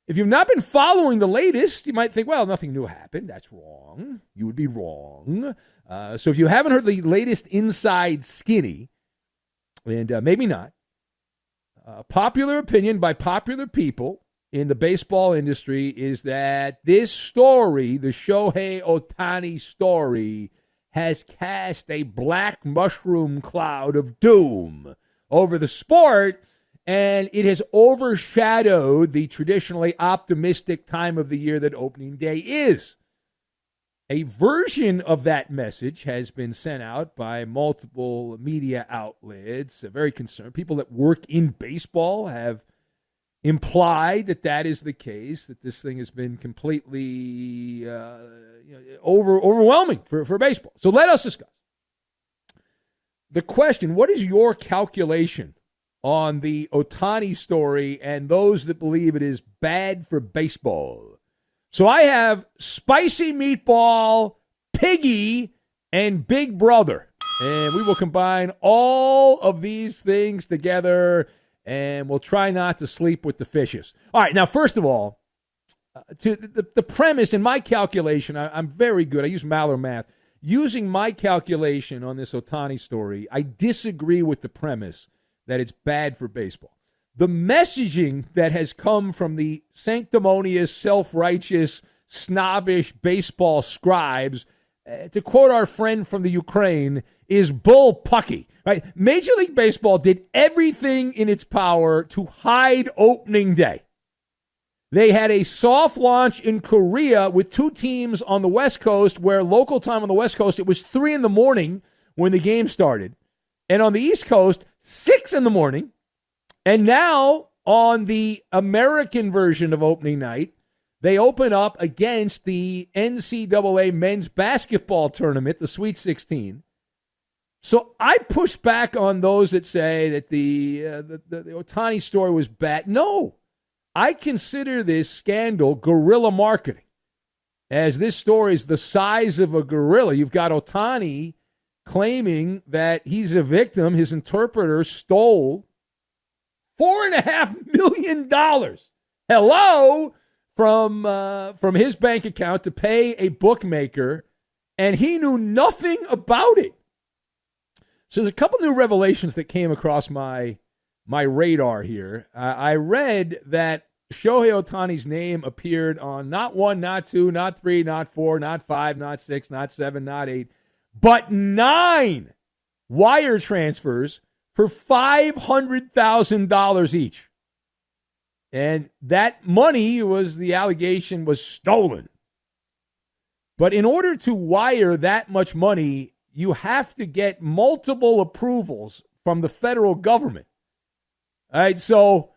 If you've not been following the latest, you might think, well, nothing new happened. That's wrong. You would be wrong. So if you haven't heard the latest inside skinny, and maybe not, popular opinion by popular people in the baseball industry is that this story, the Shohei Ohtani story, has cast a black mushroom cloud of doom over the sport, and it has overshadowed the traditionally optimistic time of the year that opening day is. A version of that message has been sent out by multiple media outlets, very concerned. People that work in baseball have implied that that is the case, that this thing has been completely overwhelming for baseball. So let us discuss the question, what is your calculation on the Ohtani story and those that believe it is bad for baseball? So I have Spicy Meatball, Piggy, and Big Brother. And we will combine all of these things together, and we'll try not to sleep with the fishes. All right, now, first of all, to the premise in my calculation, I'm very good. I use Maller math. Using my calculation on this Ohtani story, I disagree with the premise that it's bad for baseball. The messaging that has come from the sanctimonious, self-righteous, snobbish baseball scribes, to quote our friend from the Ukraine, is bull pucky. Right? Major League Baseball did everything in its power to hide opening day. They had a soft launch in Korea with two teams on the West Coast, where local time on the West Coast, it was 3 a.m. when the game started. And on the East Coast, 6 a.m. And now on the American version of opening night, they open up against the NCAA men's basketball tournament, the Sweet 16. So I push back on those that say that the Ohtani story was bad. No, I consider this scandal guerrilla marketing, as this story is the size of a gorilla. You've got Ohtani claiming that he's a victim. His interpreter stole $4.5 million. Hello, from his bank account to pay a bookmaker, and he knew nothing about it. So there's a couple new revelations that came across my radar here. I read that Shohei Ohtani's name appeared on not 1, not 2, not 3, not 4, not 5, not 6, not 7, not 8, but 9 wire transfers for $500,000 each. And that money, the allegation, was stolen. But in order to wire that much money, you have to get multiple approvals from the federal government. All right, so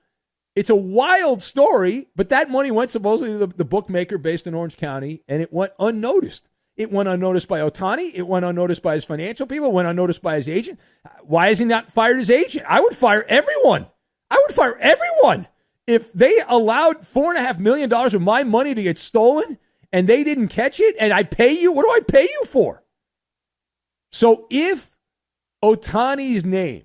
it's a wild story, but that money went supposedly to the bookmaker based in Orange County, and it went unnoticed. It went unnoticed by Ohtani. It went unnoticed by his financial people. It went unnoticed by his agent. Why has he not fired his agent? I would fire everyone. If they allowed $4.5 million of my money to get stolen and they didn't catch it and I pay you, what do I pay you for? So if Ohtani's name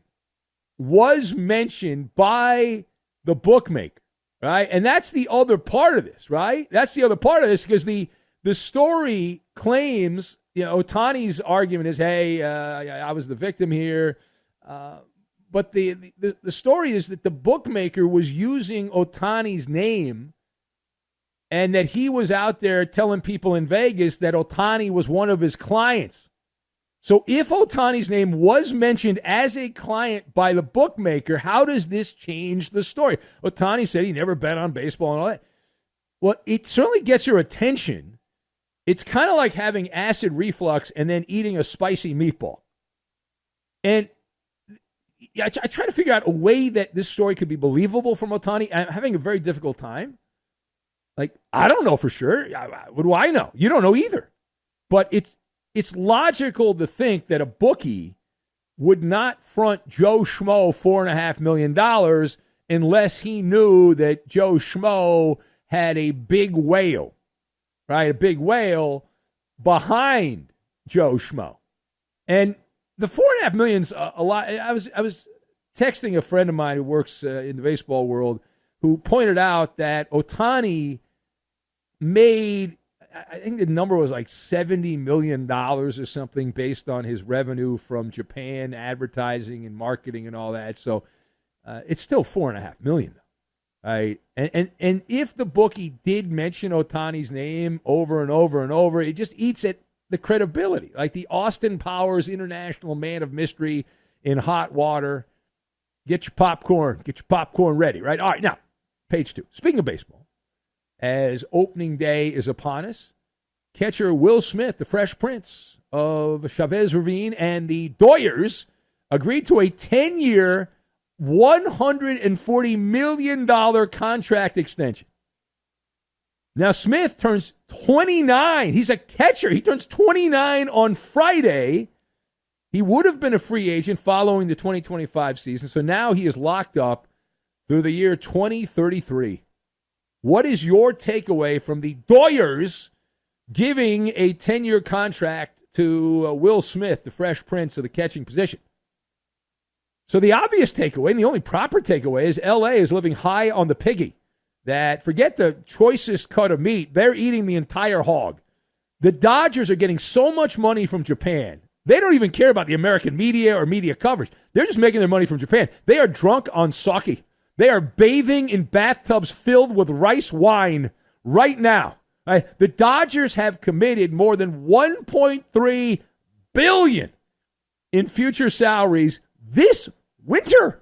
was mentioned by the bookmaker, right? And that's the other part of this, right? That's the other part of this, because the story claims, Ohtani's argument is, hey, I was the victim here. But the story is that the bookmaker was using Ohtani's name, and that he was out there telling people in Vegas that Ohtani was one of his clients. So if Ohtani's name was mentioned as a client by the bookmaker, how does this change the story? Ohtani said he never bet on baseball and all that. Well, it certainly gets your attention. It's kind of like having acid reflux and then eating a spicy meatball. And I try to figure out a way that this story could be believable from Ohtani. I'm having a very difficult time. I don't know for sure. What do I know? You don't know either. But it's logical to think that a bookie would not front Joe Schmo $4.5 million unless he knew that Joe Schmo had a big whale, right? A big whale behind Joe Schmo. And the $4.5 million's a lot. I was texting a friend of mine who works in the baseball world, who pointed out that Ohtani made, I think the number was like $70 million or something based on his revenue from Japan, advertising and marketing and all that. So it's still $4.5 million. Right. And if the bookie did mention Ohtani's name over and over and over, it just eats at the credibility. Like the Austin Powers International Man of Mystery in hot water. Get your popcorn ready, right? All right, now, page 2. Speaking of baseball, as opening day is upon us, catcher Will Smith, the Fresh Prince of Chavez Ravine, and the Doyers agreed to a 10-year, $140 million contract extension. Now, Smith turns 29. He's a catcher. He turns 29 on Friday. He would have been a free agent following the 2025 season, so now he is locked up through the year 2033. What is your takeaway from the Doyers giving a 10-year contract to Will Smith, the Fresh Prince of the catching position? So the obvious takeaway, and the only proper takeaway, is L.A. is living high on the piggy. That forget the choicest cut of meat, they're eating the entire hog. The Dodgers are getting so much money from Japan. They don't even care about the American media or media coverage. They're just making their money from Japan. They are drunk on sake. They are bathing in bathtubs filled with rice wine right now. Right? The Dodgers have committed more than $1.3 billion in future salaries this winter.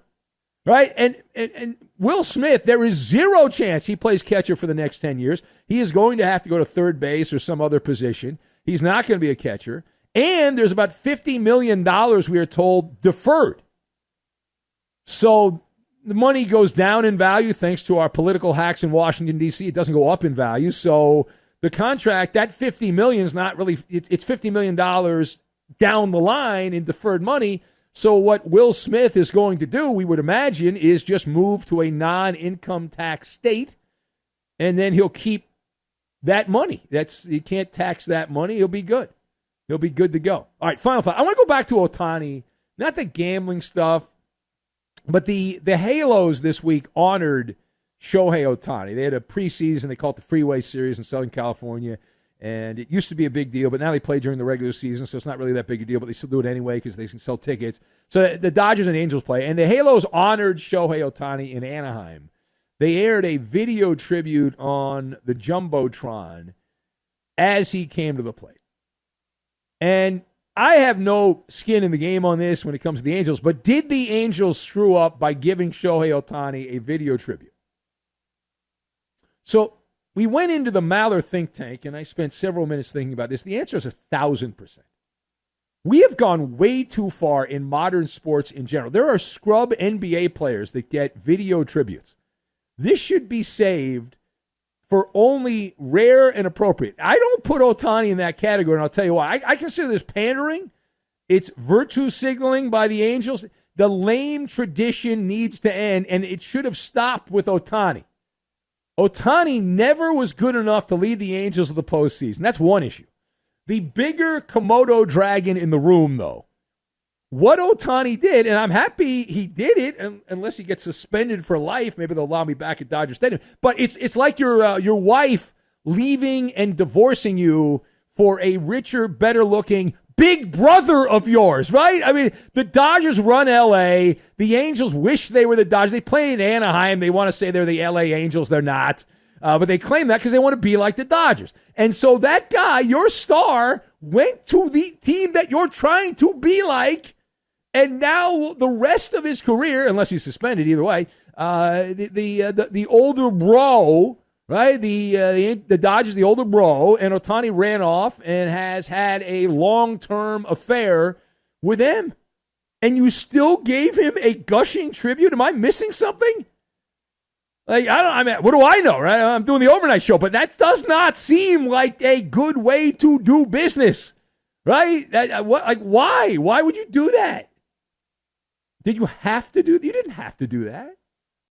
Right? And Will Smith, there is zero chance he plays catcher for the next 10 years. He is going to have to go to third base or some other position. He's not going to be a catcher. And there's about $50 million, we are told, deferred. So the money goes down in value thanks to our political hacks in Washington, D.C. It doesn't go up in value. So the contract, that $50 million is not really, it's $50 million down the line in deferred money. So what Will Smith is going to do, we would imagine, is just move to a non-income tax state, and then he'll keep that money. You can't tax that money. He'll be good. He'll be good to go. All right, final thought. I want to go back to Ohtani, not the gambling stuff, but the Halos this week honored Shohei Ohtani. They had a preseason. They called it the Freeway Series in Southern California. And it used to be a big deal, but now they play during the regular season, so it's not really that big a deal, but they still do it anyway because they can sell tickets. So the Dodgers and Angels play, and the Halos honored Shohei Ohtani in Anaheim. They aired a video tribute on the Jumbotron as he came to the plate. And I have no skin in the game on this when it comes to the Angels, but did the Angels screw up by giving Shohei Ohtani a video tribute? So we went into the Maller think tank, and I spent several minutes thinking about this. The answer is 1,000%. We have gone way too far in modern sports in general. There are scrub NBA players that get video tributes. This should be saved for only rare and appropriate. I don't put Ohtani in that category, and I'll tell you why. I consider this pandering. It's virtue signaling by the Angels. The lame tradition needs to end, and it should have stopped with Ohtani. Ohtani never was good enough to lead the Angels to the postseason. That's one issue. The bigger Komodo dragon in the room, though, what Ohtani did, and I'm happy he did it, unless he gets suspended for life. Maybe they'll allow me back at Dodger Stadium. But it's like your wife leaving and divorcing you for a richer, better-looking big brother of yours, right? I mean, the Dodgers run L.A. The Angels wish they were the Dodgers. They play in Anaheim. They want to say they're the L.A. Angels. They're not. But they claim that because they want to be like the Dodgers. And so that guy, your star, went to the team that you're trying to be like, and now the rest of his career, unless he's suspended, either way, the older bro, right? The Dodgers, the older bro, and Ohtani ran off and has had a long-term affair with him. And you still gave him a gushing tribute? Am I missing something? Like, what do I know, right? I'm doing the overnight show, but that does not seem like a good way to do business, right? Why? Why would you do that? Did you have to do that? You didn't have to do that.